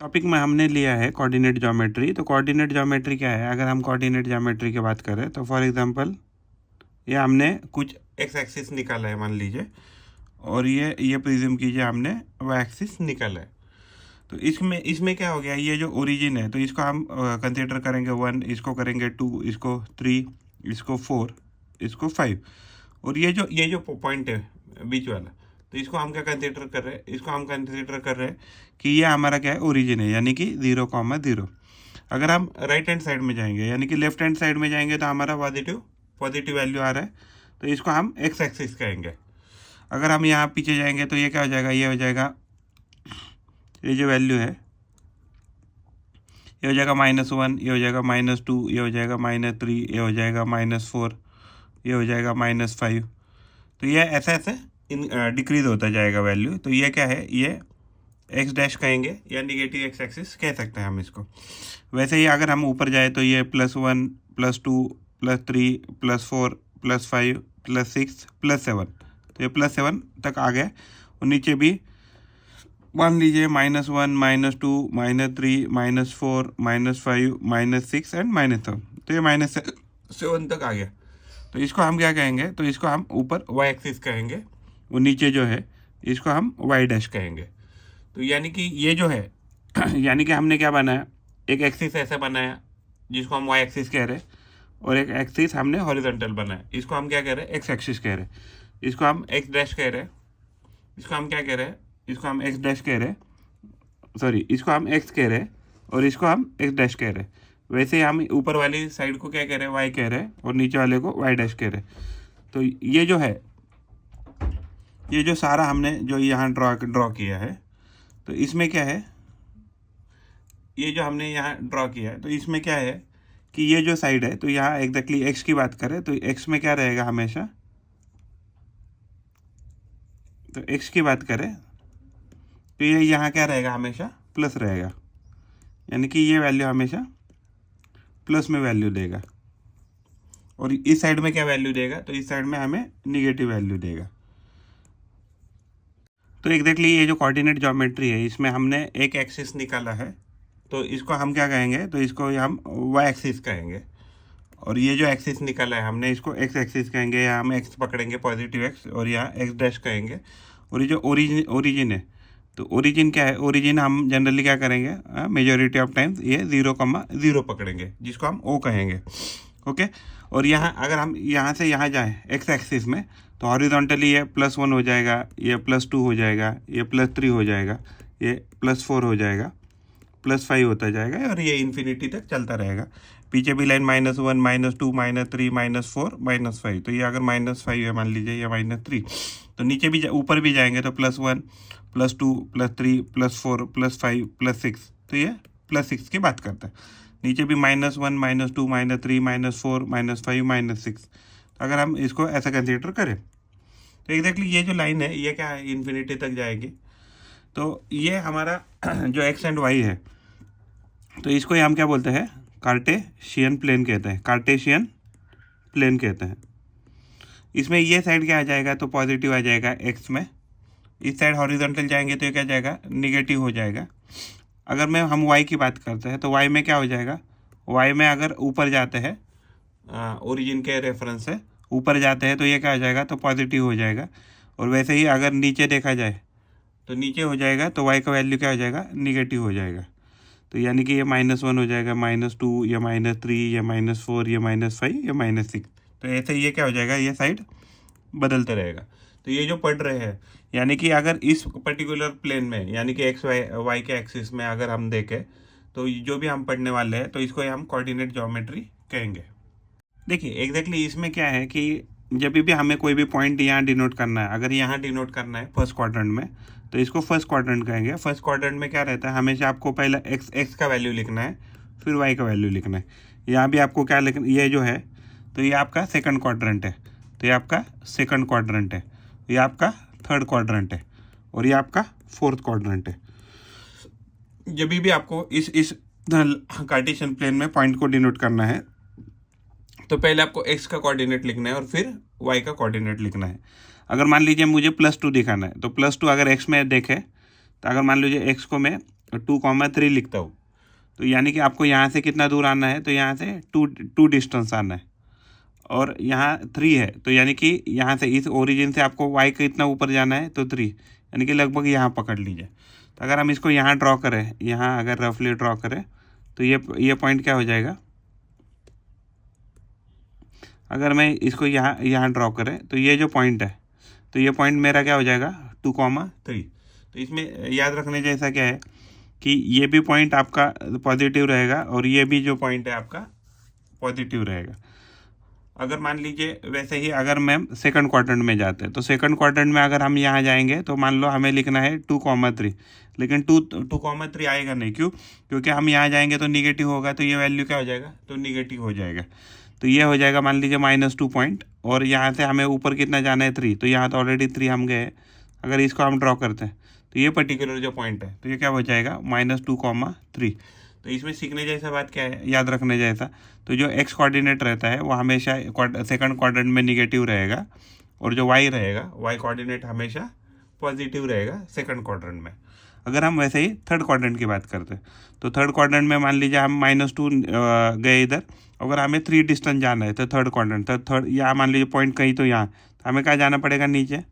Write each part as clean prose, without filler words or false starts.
Topic में हमने लिया है कोऑर्डिनेट ज्योमेट्री। तो कोऑर्डिनेट ज्योमेट्री क्या है? अगर हम कोऑर्डिनेट ज्योमेट्री की बात करें तो फॉर एग्जांपल ये हमने कुछ एक्स एक्सिस निकाला है मान लीजिए, और ये प्रिज्म कीजिए हमने वाई एक्सिस निकाला है। तो इसमें क्या हो गया, ये जो ओरिजिन है तो इसको हम कंसीडर करेंगे 1, इसको करेंगे 2, इसको 3, इसको 4, इसको 5, और ये जो पॉइंट है बीच वाला, तो इसको हम क्या कंसीडर कर रहे हैं? इसको हम कंसीडर कर रहे हैं कि ये हमारा क्या है, ओरिजिन है, यानी कि 0,0। अगर हम राइट हैंड साइड में जाएंगे यानी कि लेफ्ट हैंड साइड में जाएंगे तो हमारा पॉजिटिव वैल्यू आ रहा है, तो इसको हम एक्स एक्सिस कहेंगे। अगर हम यहाँ पीछे जाएंगे तो ये क्या हो जाएगा, ये हो जाएगा, ये जो वैल्यू है ये हो जाएगा -1, ये हो जाएगा -2, ये हो जाएगा -3, ये हो जाएगा -4, ये हो जाएगा -5। तो ये ऐसे ऐसे डिक्रीज होता जाएगा वैल्यू। तो ये क्या है, ये एक्स डैश कहेंगे या निगेटिव एक्स एक्सिस कह सकते हैं हम इसको। वैसे ही अगर हम ऊपर जाए तो ये +1, +2, +3, +4, +5, +6, +7, तो ये +7 तक आ गया। और नीचे भी मान लीजिए -1, -2, -3, -4, -5, -6 एंड -7, तो ये -7 तक आ गया। तो इसको हम क्या कहेंगे, तो इसको हम ऊपर वाई एक्सिस कहेंगे, और नीचे जो है इसको हम वाई डैश कहेंगे। तो यानी कि ये जो है यानी कि हमने क्या बनाया, एक एक्सिस ऐसा बनाया जिसको हम वाई एक्सिस कह रहे हैं, और एक एक्सिस हमने हॉरिजॉन्टल बनाया, इसको हम क्या कह रहे हैं, एक्स एक्सिस कह रहे हैं। इसको हम एक्स डैश कह रहे हैं, इसको हम क्या कह रहे हैं, इसको हम एक्स डैश कह रहे हैं, सॉरी इसको हम एक्स कह रहे हैं, और इसको हम एक्स डैश कह रहे हैं। वैसे ही हम ऊपर वाली साइड को क्या कह रहे हैं, वाई कह रहे हैं, और नीचे वाले को वाई डैश कह रहे हैं। तो ये जो है, ये जो सारा हमने जो यहाँ ड्रॉ किया है, तो इसमें क्या है, ये जो हमने यहाँ ड्रॉ किया है, तो इसमें क्या है कि ये जो साइड है, तो यहाँ एग्जैक्टली एक्स की बात करें तो एक्स में क्या रहेगा हमेशा, तो एक्स की बात करें तो ये यहाँ क्या रहेगा, हमेशा प्लस रहेगा, यानी कि ये वैल्यू हमेशा प्लस में वैल्यू देगा। और इस साइड में क्या वैल्यू देगा, तो इस साइड में हमें निगेटिव वैल्यू देगा। तो एग्जैक्टली ये जो कोऑर्डिनेट ज्योमेट्री है, इसमें हमने एक एक्सिस निकाला है, तो इसको हम क्या कहेंगे, तो इसको हम वाई एक्सिस कहेंगे। और ये जो एक्सिस निकाला है हमने, इसको एक्स एक्सिस कहेंगे, या हम एक्स पकड़ेंगे पॉजिटिव एक्स, और यहाँ एक्स डैश कहेंगे। और ये जो ओरिजिन है, तो ओरिजिन क्या है, ओरिजिन हम जनरली क्या करेंगे, मेजॉरिटी ऑफ टाइम्स ये 0,0 पकड़ेंगे, जिसको हम ओ कहेंगे। ओके। और यहाँ अगर हम यहाँ से यहाँ जाएँ एक्स एक्सिस में, तो हॉरिजॉन्टली ये +1 हो जाएगा, ये +2 हो जाएगा, ये +3 हो जाएगा, ये +4 हो जाएगा, +5 होता जाएगा, और ये इन्फिनिटी तक चलता रहेगा। पीछे भी लाइन -1, -2, -3, -4, -5, तो ये अगर -5 है मान लीजिए, या -3, तो नीचे भी ऊपर भी जाएंगे तो +1, +2, +3, +4, +5, +6, तो ये +6 की बात करता है। नीचे भी -1, -2, -3, -4, -5, -6, अगर हम इसको ऐसा कंसीडर करें तो एग्जैक्टली ये जो लाइन है ये क्या है, इन्फिनिटी तक जाएगी। तो ये हमारा जो एक्स एंड वाई है, तो इसको हम क्या बोलते हैं, कार्टेशियन प्लेन कहते हैं, कार्टेशियन प्लेन कहते हैं। इसमें ये साइड क्या आ जाएगा, तो पॉजिटिव आ जाएगा एक्स में। इस साइड हॉरिजॉन्टल जाएंगे तो ये क्या जाएगा, निगेटिव हो जाएगा। अगर हम वाई की बात करते हैं तो वाई में क्या हो जाएगा, वाई में अगर ऊपर जाते हैं, ओरिजिन के रेफरेंस से ऊपर जाते हैं, तो ये क्या हो जाएगा, तो पॉजिटिव हो जाएगा। और वैसे ही अगर नीचे देखा जाए तो नीचे हो जाएगा, तो वाई का वैल्यू क्या हो जाएगा, निगेटिव हो जाएगा। तो यानी कि ये -1 हो जाएगा, -2, या -3, या -4, या -5, या -6, तो ऐसे ये क्या हो जाएगा, ये साइड बदलते रहेगा। तो ये जो पढ़ रहे हैं, यानी कि अगर इस पर्टिकुलर प्लेन में, यानी कि एक्स वाई के एक्सिस में अगर हम देखें, तो जो भी हम पढ़ने वाले हैं, तो इसको हम कोऑर्डिनेट ज्योमेट्री कहेंगे। देखिए एग्जैक्टली इसमें क्या है कि जब भी हमें कोई भी पॉइंट यहाँ डिनोट करना है, अगर यहाँ डिनोट करना है फर्स्ट क्वाड्रेंट में, तो इसको फर्स्ट क्वाड्रेंट कहेंगे। फर्स्ट क्वाड्रेंट में क्या रहता है, हमेशा आपको पहले एक्स का वैल्यू लिखना है, फिर वाई का वैल्यू लिखना है। यहाँ भी आपको क्या लिखना, ये जो है तो ये आपका सेकंड क्वाड्रेंट है, तो ये आपका सेकंड क्वाड्रेंट है, ये आपका थर्ड क्वाड्रेंट है, और ये आपका फोर्थ क्वाड्रेंट है। जब भी आपको इस कार्टेशियन प्लेन में पॉइंट को डिनोट करना है, तो पहले आपको एक्स का कोऑर्डिनेट लिखना है और फिर वाई का कोऑर्डिनेट लिखना है। अगर मान लीजिए मुझे +2 दिखाना है, तो +2 अगर एक्स में देखे, तो अगर मान लीजिए एक्स को मैं 2,3 लिखता हूँ, तो यानी कि आपको यहाँ से कितना दूर आना है, तो यहाँ से टू डिस्टेंस आना है, और यहाँ 3 है, तो यानी कि यहाँ से इस ओरिजिन से आपको y कितना ऊपर जाना है, तो 3, यानी कि लगभग यहाँ पकड़ लीजिए। तो अगर हम इसको यहाँ ड्रॉ करें, यहाँ अगर रफली ड्रॉ करें, तो ये पॉइंट क्या हो जाएगा, अगर मैं इसको यहाँ ड्रॉ करें, तो ये जो पॉइंट है, तो ये पॉइंट मेरा क्या हो जाएगा, 2,3। तो इसमें याद रखने जैसा क्या है कि ये भी पॉइंट आपका पॉजिटिव रहेगा और ये भी जो पॉइंट है आपका पॉजिटिव रहेगा। अगर मान लीजिए वैसे ही अगर मैम सेकंड क्वाड्रेंट में जाते हैं, तो सेकंड क्वाड्रेंट में अगर हम यहाँ जाएंगे तो मान लो हमें लिखना है 2,3, लेकिन 2,3 आएगा नहीं, क्यों, क्योंकि हम यहाँ जाएंगे तो निगेटिव होगा, तो ये वैल्यू क्या हो जाएगा, तो निगेटिव हो जाएगा। तो ये हो जाएगा मान लीजिए -2 पॉइंट, और यहाँ से हमें ऊपर कितना जाना है, 3, तो यहाँ तो ऑलरेडी 3 हम गए। अगर इसको हम ड्रॉ करते हैं तो ये पर्टिकुलर जो पॉइंट है, तो ये क्या हो जाएगा, -2,3। तो इसमें सीखने जैसा बात क्या है, याद रखने जैसा, तो जो x कोऑर्डिनेट रहता है वो हमेशा सेकंड क्वाड्रेंट में निगेटिव रहेगा, और जो y रहेगा, y कोऑर्डिनेट हमेशा पॉजिटिव रहेगा सेकंड क्वाड्रेंट में। अगर हम वैसे ही थर्ड क्वाड्रेंट की बात करते हैं, तो थर्ड क्वाड्रेंट में मान लीजिए हम -2 गए इधर, अगर हमें 3 डिस्टेंस जाना है तो थर्ड क्वाड्रेंट, तो थर्ड यहाँ मान लीजिए पॉइंट कहीं, तो यहाँ तो हमें कहाँ जाना पड़ेगा, नीचे।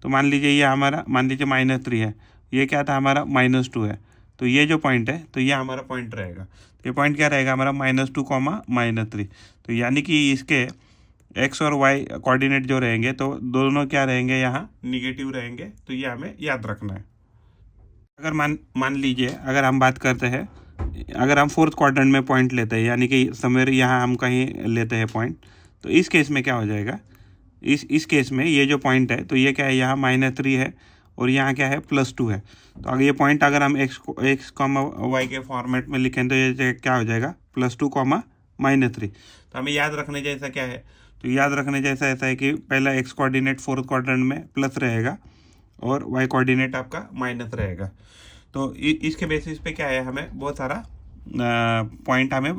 तो मान लीजिए ये हमारा, मान लीजिए -3 है, ये क्या था हमारा -2 है, तो ये जो पॉइंट है, तो ये हमारा पॉइंट रहेगा। तो ये पॉइंट क्या रहेगा हमारा, -2, -3। तो यानी कि इसके x और y कोऑर्डिनेट जो रहेंगे, तो दोनों क्या रहेंगे, यहाँ निगेटिव रहेंगे। तो ये हमें याद रखना है। अगर मान लीजिए अगर हम बात करते हैं, अगर हम फोर्थ क्वाड्रेंट में पॉइंट लेते हैं, यानी कि समवेयर यहाँ हम कहीं लेते हैं पॉइंट, तो इस केस में क्या हो जाएगा, इस केस में ये जो पॉइंट है, तो ये क्या है, यहाँ -3 है, और यहाँ क्या है, +2 है। तो अगर ये पॉइंट अगर हम x, y के फॉर्मेट में लिखें, तो ये क्या हो जाएगा, +2, -3। तो हमें याद रखने जैसा क्या है, तो याद रखने जैसा ऐसा है कि पहला x कोऑर्डिनेट फोर्थ क्वाड्रेंट में प्लस रहेगा, और y कोऑर्डिनेट आपका माइनस रहेगा। तो इसके बेसिस पे क्या है, हमें बहुत सारा पॉइंट हमें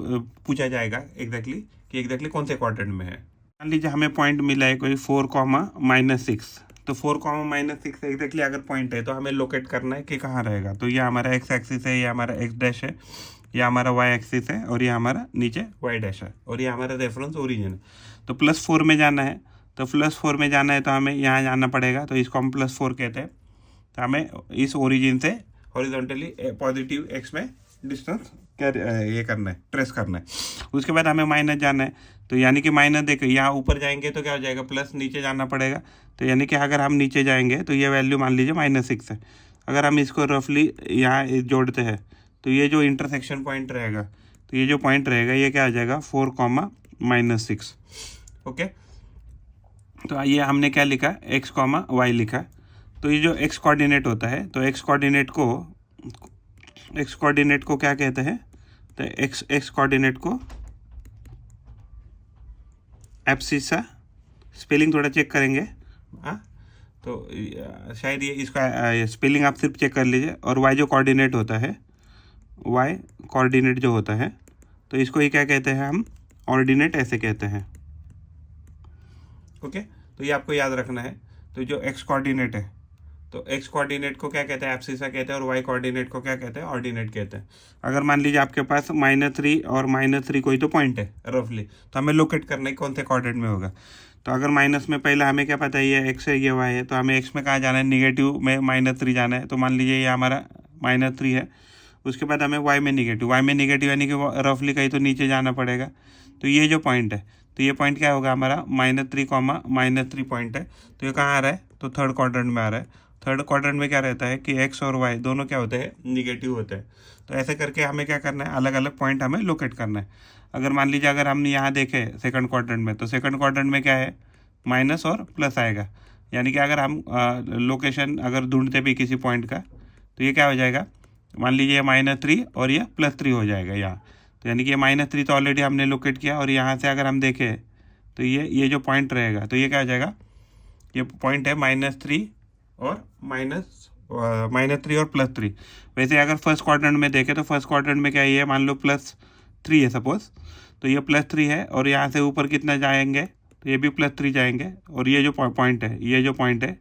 पूछा जाएगा एग्जैक्टली कि एग्जैक्टली कौन से क्वाड्रेंट में है। मान लीजिए हमें पॉइंट मिला है कोई 4, -6, तो 4, -6 एग्जैक्टली अगर पॉइंट है, तो हमें लोकेट करना है कि कहाँ रहेगा। तो ये हमारा x एक्सिस है, ये हमारा x डैश है, ये हमारा y एक्सिस है, और ये हमारा नीचे y डैश है, और ये हमारा रेफरेंस ओरिजिन है। तो +4 में जाना है, तो +4 में जाना है, तो हमें यहाँ जाना पड़ेगा, तो इसको हम +4 कहते हैं। तो हमें इस ओरिजिन से हॉरिजॉन्टली पॉजिटिव x में डिस्टेंस क्या ये करना है, ट्रेस करना है। उसके बाद हमें माइनस जाना है, तो यानी कि माइनस देखो, यहाँ ऊपर जाएंगे तो क्या हो जाएगा, प्लस, नीचे जाना पड़ेगा। तो यानी कि अगर हम नीचे जाएंगे तो ये वैल्यू मान लीजिए -6 है। अगर हम इसको रफली यहाँ जोड़ते हैं, तो ये जो इंटरसेक्शन पॉइंट रहेगा, तो ये जो पॉइंट रहेगा, ये क्या आ जाएगा, 4, -6। ओके, तो ये हमने क्या लिखा, x, y लिखा। तो ये जो x कोऑर्डिनेट होता है, तो x कोऑर्डिनेट को क्या कहते हैं, तो x कोऑर्डिनेट को एब्सिसा, स्पेलिंग थोड़ा चेक करेंगे, हाँ, तो शायद ये इसका स्पेलिंग आप सिर्फ चेक कर लीजिए। और y जो कोऑर्डिनेट होता है, y कोऑर्डिनेट जो होता है, तो इसको ही क्या कहते हैं हम, ऑर्डिनेट ऐसे कहते हैं। ओके, तो ये आपको याद रखना है। तो जो x कोऑर्डिनेट है, तो x कोऑर्डिनेट को क्या कहते हैं, एब्सिसा कहते हैं, और y कोऑर्डिनेट को क्या कहते हैं, ऑर्डिनेट कहते हैं। अगर मान लीजिए आपके पास -3 और -3 कोई तो पॉइंट है रफली, तो हमें लोकेट करना है कौन से कोऑर्डिनेट में होगा। तो अगर माइनस में पहले हमें क्या पता है, ये x है, ये y है, तो हमें x में कहाँ जाना है, निगेटिव में -3 जाना है। तो मान लीजिए ये हमारा -3 है, उसके बाद हमें y में निगेटिव यानी कि रफली कहीं तो नीचे जाना पड़ेगा। तो ये जो पॉइंट है, तो ये पॉइंट क्या होगा हमारा, -3, -3 पॉइंट है। तो ये कहाँ आ रहा है, तो थर्ड क्वाड्रेंट में आ रहा है। थर्ड क्वाड्रेंट में क्या रहता है कि x और y दोनों क्या होते हैं, निगेटिव होते हैं। तो ऐसे करके हमें क्या करना है, अलग अलग पॉइंट हमें लोकेट करना है। अगर मान लीजिए अगर हम यहाँ देखें सेकंड क्वाड्रेंट में, तो सेकंड क्वाड्रेंट में क्या है, माइनस और प्लस आएगा। यानी कि अगर हम लोकेशन अगर ढूंढते भी किसी पॉइंट का, तो ये क्या हो जाएगा, मान लीजिए -3 और ये +3 हो जाएगा यहाँ। तो यानी कि ये -3 तो ऑलरेडी हमने लोकेट किया, और यहाँ से अगर हम देखें तो ये जो पॉइंट रहेगा, तो ये क्या हो जाएगा, ये पॉइंट है -3 और -3 और +3। वैसे अगर फर्स्ट क्वाड्रेंट में देखें, तो फर्स्ट क्वाड्रेंट में क्या है, ये मान लो +3 है सपोज, तो ये +3 है, और यहाँ से ऊपर कितना जाएंगे, तो ये भी +3 जाएंगे। और ये जो पॉइंट है, ये जो पॉइंट है,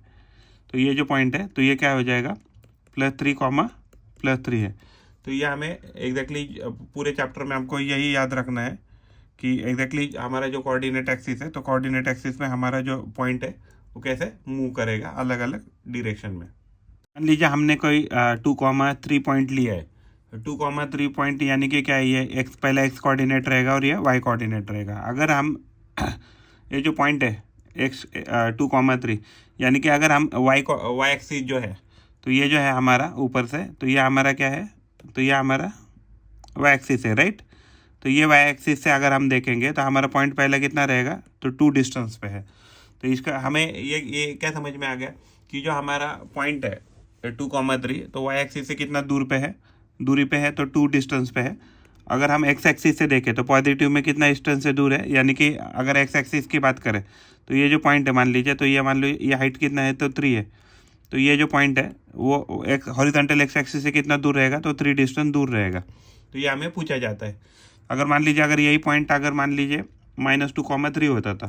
तो ये जो पॉइंट है, तो ये क्या हो जाएगा, +3, +3 है। तो ये हमें एग्जैक्टली पूरे चैप्टर में हमको यही याद रखना है कि एग्जैक्टली हमारा जो कोऑर्डिनेट एक्सिस है, तो कोऑर्डिनेट एक्सिस में हमारा जो पॉइंट है वो कैसे मूव करेगा अलग अलग डिरेक्शन में। मान लीजिए हमने कोई 2,3 पॉइंट लिया है। 2,3 पॉइंट यानी कि क्या है, ये एक्स पहला एक्स कोऑर्डिनेट रहेगा और ये वाई कोऑर्डिनेट रहेगा। अगर हम ये जो पॉइंट है एक्स 2,3 यानी कि अगर हम वाई एक्सिस जो है, तो ये जो है हमारा ऊपर से, तो ये हमारा क्या है, तो ये हमारा वाई एक्सिस है, राइट। तो ये वाई एक्सिस से अगर हम देखेंगे तो हमारा पॉइंट पहला कितना रहेगा, तो 2 डिस्टेंस पे है। तो इसका हमें ये क्या समझ में आ गया कि जो हमारा पॉइंट है 2,3, तो वाई एक्सिस से कितना दूरी पे है, तो 2 डिस्टेंस पे है। अगर हम एक्स एक्सिस से देखें तो पॉजिटिव में कितना डिस्टेंस से दूर है, यानी कि अगर एक्स एक्सिस की बात करें तो ये जो पॉइंट है मान लीजिए, तो ये मान लो ये हाइट कितना है, तो 3 है। तो ये जो पॉइंट है वो एक हॉरिजॉन्टल एक्स एक्सिस से कितना दूर रहेगा, तो 3 डिस्टेंस दूर रहेगा। तो ये हमें पूछा जाता है। अगर मान लीजिए अगर यही पॉइंट अगर मान लीजिए -2,3 होता था,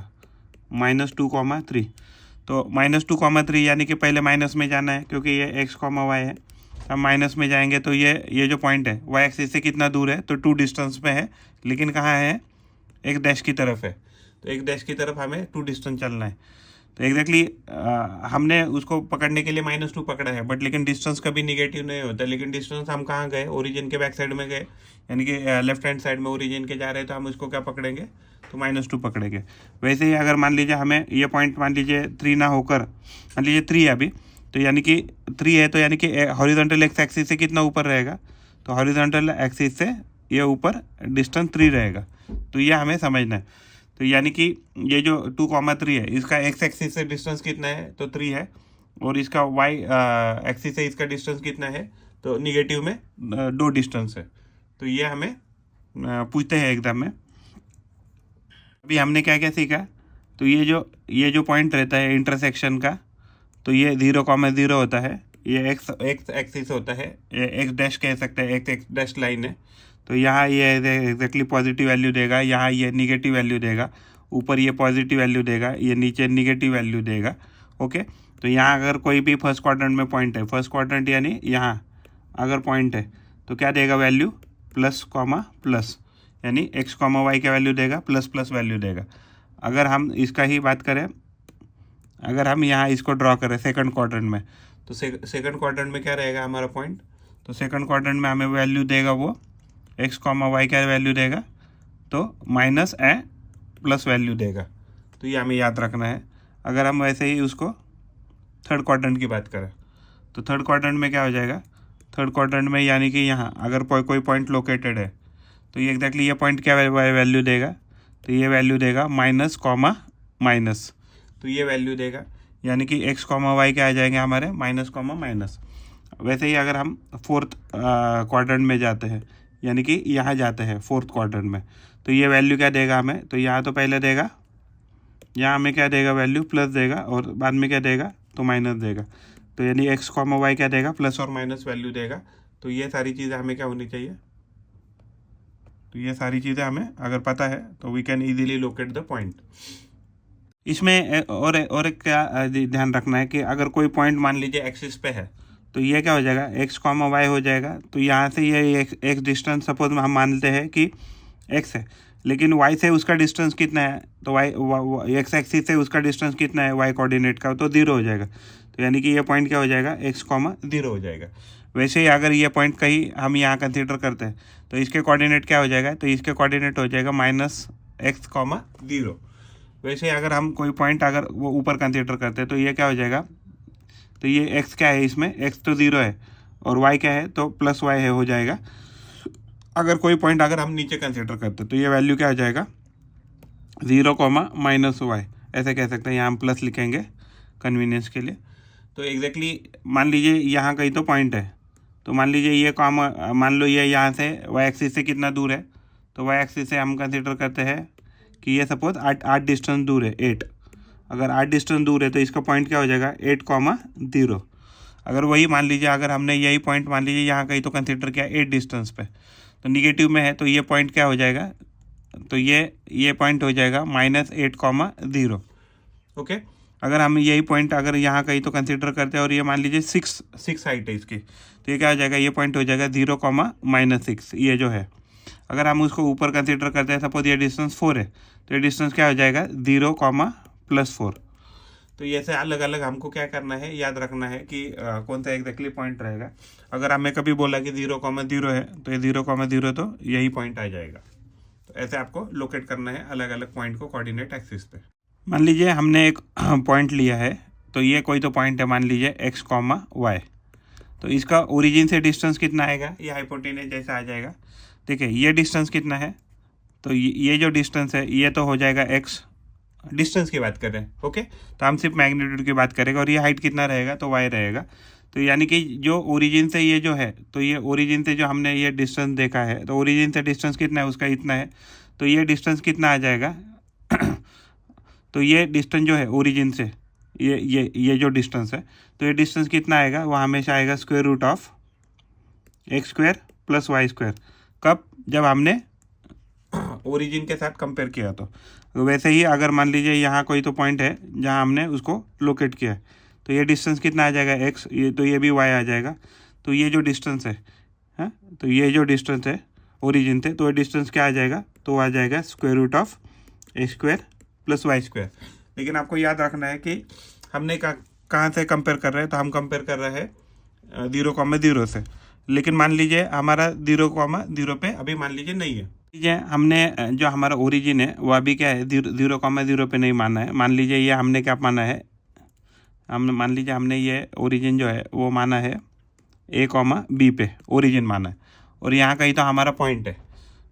-2,3, तो -2,3 यानी कि पहले माइनस में जाना है क्योंकि ये x, y है। अब माइनस में जाएंगे तो ये जो पॉइंट है y एक्सिस से कितना दूर है, तो 2 डिस्टेंस पे है, लेकिन कहाँ है, एक डैश की तरफ है। तो एक डैश की तरफ हमें 2 डिस्टेंस चलना है। तो एग्जैक्टली हमने उसको पकड़ने के लिए -2 पकड़ा है, बट लेकिन डिस्टेंस कभी निगेटिव नहीं होता। लेकिन डिस्टेंस हम कहाँ गए, ओरिजिन के बैक साइड में गए, यानी कि लेफ्ट हैंड साइड में ओरिजिन के जा रहे हैं, तो हम उसको क्या पकड़ेंगे, तो -2 पकड़ेंगे। वैसे ही अगर मान लीजिए हमें ये पॉइंट मान लीजिए 3 ना होकर, मान लीजिए 3 है अभी, तो यानी कि 3 है, तो यानी कि हॉरिजॉन्टल एक्स एक्सिस से कितना ऊपर रहेगा, तो हॉरिजॉन्टल एक्सिस से ये ऊपर डिस्टेंस 3 रहेगा। तो ये हमें समझना है। तो यानी कि ये जो 2,3 है, इसका एक्स एक्सिस से डिस्टेंस कितना है, तो 3 है, और इसका वाई एक्सिस से इसका डिस्टेंस कितना है, तो निगेटिव में 2 डिस्टेंस है। तो ये हमें पूछते हैं एग्जाम में। अभी हमने क्या क्या सीखा, तो ये जो पॉइंट रहता है इंटरसेक्शन का, तो ये 0,0 होता है, ये एक्स एक्सिस होता है, ये एक्स डैश कह सकते हैं, एक्स डैश लाइन है। तो यहाँ ये एग्जैक्टली पॉजिटिव वैल्यू देगा, यहाँ ये निगेटिव वैल्यू देगा, ऊपर ये पॉजिटिव वैल्यू देगा, ये नीचे निगेटिव वैल्यू देगा। ओके, तो यहाँ अगर कोई भी फर्स्ट क्वाड्रेंट में पॉइंट है, फर्स्ट क्वाड्रेंट यानी यहाँ अगर पॉइंट है, तो क्या देगा वैल्यू, प्लस कॉमा प्लस, यानी x, y का वैल्यू देगा, प्लस प्लस वैल्यू देगा। अगर हम इसका ही बात करें, अगर हम यहाँ इसको ड्रॉ करें सेकंड क्वाड्रेंट में, तो सेकंड क्वाड्रेंट में क्या रहेगा हमारा पॉइंट, तो सेकंड क्वाड्रेंट में हमें वैल्यू देगा वो x, y का वैल्यू देगा, तो माइनस ए प्लस वैल्यू देगा। तो ये हमें याद रखना है। अगर हम वैसे ही उसको थर्ड क्वाड्रेंट की बात करें, तो थर्ड क्वाड्रेंट में क्या हो जाएगा, थर्ड क्वाड्रेंट में यानी कि यहाँ अगर कोई पॉइंट लोकेटेड है, तो ये एग्जैक्टली ये पॉइंट क्या वैल्यू देगा, तो ये वैल्यू देगा माइनस कॉमा माइनस, तो ये वैल्यू देगा, यानी कि x, y क्या आ जाएंगे हमारे, माइनस कॉमा माइनस। वैसे ही अगर हम फोर्थ क्वाड्रेंट में जाते हैं, यानी कि यहाँ जाते हैं फोर्थ क्वाड्रेंट में, तो ये वैल्यू क्या देगा हमें, तो यहाँ तो पहले देगा, यहाँ हमें क्या देगा वैल्यू प्लस देगा, और बाद में क्या देगा, तो माइनस देगा। तो यानी x, y क्या देगा, प्लस और माइनस वैल्यू देगा। तो ये सारी चीज़ें हमें क्या होनी चाहिए, तो ये सारी चीज़ें हमें अगर पता है तो we can easily locate the point. इसमें और एक क्या ध्यान रखना है कि अगर कोई पॉइंट मान लीजिए एक्सिस पे है, तो ये क्या हो जाएगा, x, y हो जाएगा। तो यहाँ से ये x डिस्टेंस सपोज हम मानते हैं कि x है, लेकिन y से उसका डिस्टेंस कितना है, तो y एक्स एक्सिस से उसका डिस्टेंस कितना है y कोऑर्डिनेट का, तो 0 हो जाएगा। तो यानी कि ये पॉइंट क्या हो जाएगा, x, 0 हो जाएगा। वैसे ही अगर ये पॉइंट कहीं हम यहाँ कंसीडर करते हैं, तो इसके कोऑर्डिनेट क्या हो जाएगा, तो इसके कोऑर्डिनेट हो जाएगा -x, 0। वैसे ही अगर हम कोई पॉइंट अगर वो ऊपर कंसीडर करते हैं, तो ये क्या हो जाएगा, तो ये x क्या है, इसमें x तो 0 है, और y क्या है, तो प्लस y है, हो जाएगा। अगर कोई पॉइंट अगर हम नीचे कंसीडर करते हैं, तो ये वैल्यू क्या हो जाएगा, 0, -y, ऐसे कह सकते हैं, यहाँ हम प्लस लिखेंगे कन्वीनियंस के लिए। तो एग्जैक्टली मान लीजिए यहाँ कहीं तो पॉइंट है, तो मान लीजिए ये मान लो ये यहाँ से y एक्सिस से कितना दूर है, तो y एक्सिस से हम कंसीडर करते हैं कि ये सपोज 8 डिस्टेंस दूर है, 8। अगर 8 डिस्टेंस दूर है तो इसका पॉइंट क्या हो जाएगा, 8, 0। अगर वही मान लीजिए अगर हमने यही पॉइंट मान लीजिए यहाँ कहीं तो कंसीडर किया 8 डिस्टेंस पे, तो निगेटिव में है, तो ये पॉइंट क्या हो जाएगा, तो ये पॉइंट हो जाएगा -8, 0। ओके, अगर हम यही पॉइंट अगर यहाँ कहीं तो कंसिडर करते हैं और ये मान लीजिए 6 हाइट है इसकी, तो ये क्या हो जाएगा, ये पॉइंट हो जाएगा 0,-6, ये जो है। अगर हम उसको ऊपर कंसिडर करते हैं, सपोज ये डिस्टेंस 4 है, तो ये डिस्टेंस क्या हो जाएगा 0,+4। तो ये से अलग अलग हमको क्या करना है, याद रखना है कि कौन सा एग्जैक्टली पॉइंट रहेगा। अगर हमें कभी बोला कि 0,0 है, तो ये 0,0 तो यही पॉइंट आ जाएगा। तो ऐसे आपको लोकेट करना है अलग अलग पॉइंट को कोऑर्डिनेट एक्सिस पे। मान लीजिए हमने एक पॉइंट लिया है, तो ये कोई तो पॉइंट है, मान लीजिए x, y। तो इसका ओरिजिन से डिस्टेंस कितना आएगा, ये हाइपोटेनस जैसा आ जाएगा। ठीक है, ये डिस्टेंस कितना है, तो ये जो डिस्टेंस है ये तो हो जाएगा x, डिस्टेंस की बात कर रहे हैं। ओके, तो हम सिर्फ मैग्नीट्यूड की बात करेंगे। और ये हाइट कितना रहेगा, तो y रहेगा। तो यानी कि जो ओरिजिन से ये जो है, तो ये ओरिजिन से जो हमने ये डिस्टेंस देखा है, तो ओरिजिन से डिस्टेंस कितना है, उसका इतना है। तो ये डिस्टेंस कितना आ जाएगा तो ये डिस्टेंस जो है ओरिजिन से, ये जो डिस्टेंस है, तो ये डिस्टेंस कितना आएगा, वो हमेशा आएगा √x² + y²। कब, जब हमने ओरिजिन के साथ कंपेयर किया। तो वैसे ही अगर मान लीजिए यहाँ कोई तो पॉइंट है जहाँ हमने उसको लोकेट किया, तो ये डिस्टेंस कितना आ जाएगा x, ये तो ये भी y आ जाएगा। तो ये जो डिस्टेंस है, हाँ, तो ये जो डिस्टेंस है ओरिजिन से, तो ये डिस्टेंस क्या आ जाएगा, तो आ जाएगा √x² + y²। लेकिन आपको याद रखना है कि हमने कहाँ से कंपेयर कर रहे हैं, तो हम कंपेयर कर रहे हैं 0,0 से। लेकिन मान लीजिए हमारा 0,0 पे अभी मान लीजिए नहीं है, लीजिए हमने जो हमारा ओरिजिन है वो अभी क्या है 0,0 पे नहीं माना है। मान लीजिए ये हमने क्या माना है, मान लीजिए हमने ये ओरिजिन जो है वो माना है A, B पे ओरिजिन माना है, और यहाँ कहीं तो हमारा पॉइंट है।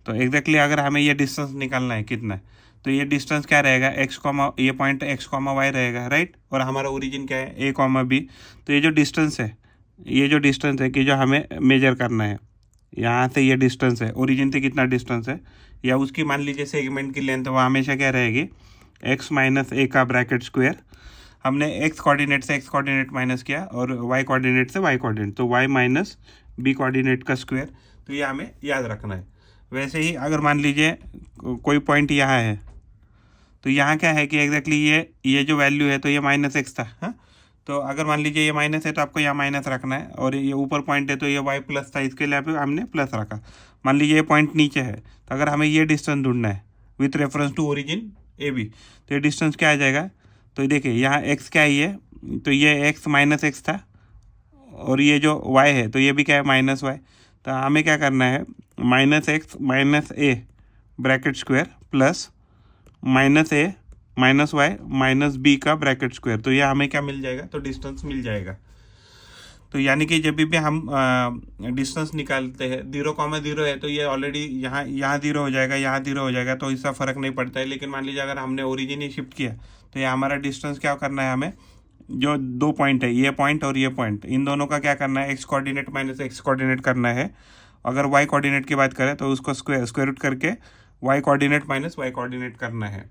तो एग्जैक्टली अगर हमें ये डिस्टेंस निकालना है कितना है, तो ये डिस्टेंस क्या रहेगा ये पॉइंट x, y रहेगा, राइट। और हमारा ओरिजिन क्या है A, B। तो ये जो डिस्टेंस है कि जो हमें मेजर करना है, यहाँ से ये डिस्टेंस है ओरिजिन से कितना डिस्टेंस है, या उसकी मान लीजिए सेगमेंट की लेंथ, वो हमेशा क्या रहेगी x - a का ब्रैकेट स्क्वायर। हमने x कोऑर्डिनेट से x कोऑर्डिनेट माइनस किया और y कोऑर्डिनेट से y कोऑर्डिनेट, तो y - b कोऑर्डिनेट का स्क्वायर। तो ये हमें याद रखना है। वैसे ही अगर मान लीजिए कोई पॉइंट यहाँ है, तो यहाँ क्या है कि एग्जैक्टली ये जो वैल्यू है, तो ये -x था, हाँ। तो अगर मान लीजिए ये माइनस है, तो आपको यहाँ माइनस रखना है, और ये ऊपर पॉइंट है तो ये y प्लस था, इसके लिए हमने प्लस रखा। मान लीजिए ये पॉइंट नीचे है, तो अगर हमें ये डिस्टेंस ढूंढना है with reference to origin AB, तो ये डिस्टेंस क्या आ जाएगा, तो देखिए यहाँ x क्या है, ये तो ये x -x था, और ये जो y है तो ये भी क्या है -y। तो हमें क्या करना है, -x - a bracket square plus -a -y -b का ब्रैकेट स्क्वायर। तो ये हमें क्या मिल जाएगा, तो डिस्टेंस मिल जाएगा। तो यानी कि जब भी हम डिस्टेंस निकालते हैं 0,0 है, तो ये ऑलरेडी यहाँ 0 हो जाएगा, यहाँ 0 हो जाएगा, तो इसका फ़र्क नहीं पड़ता है। लेकिन मान लीजिए अगर हमने ओरिजिन ही शिफ्ट किया, तो ये हमारा डिस्टेंस क्या करना है, हमें जो दो पॉइंट है, ये पॉइंट और ये पॉइंट, इन दोनों का क्या करना है, x कोऑर्डिनेट - x कोऑर्डिनेट करना है। अगर y कोऑर्डिनेट की बात करें तो उसको स्क्वायर रूट करके y कोऑर्डिनेट - y कोऑर्डिनेट करना है।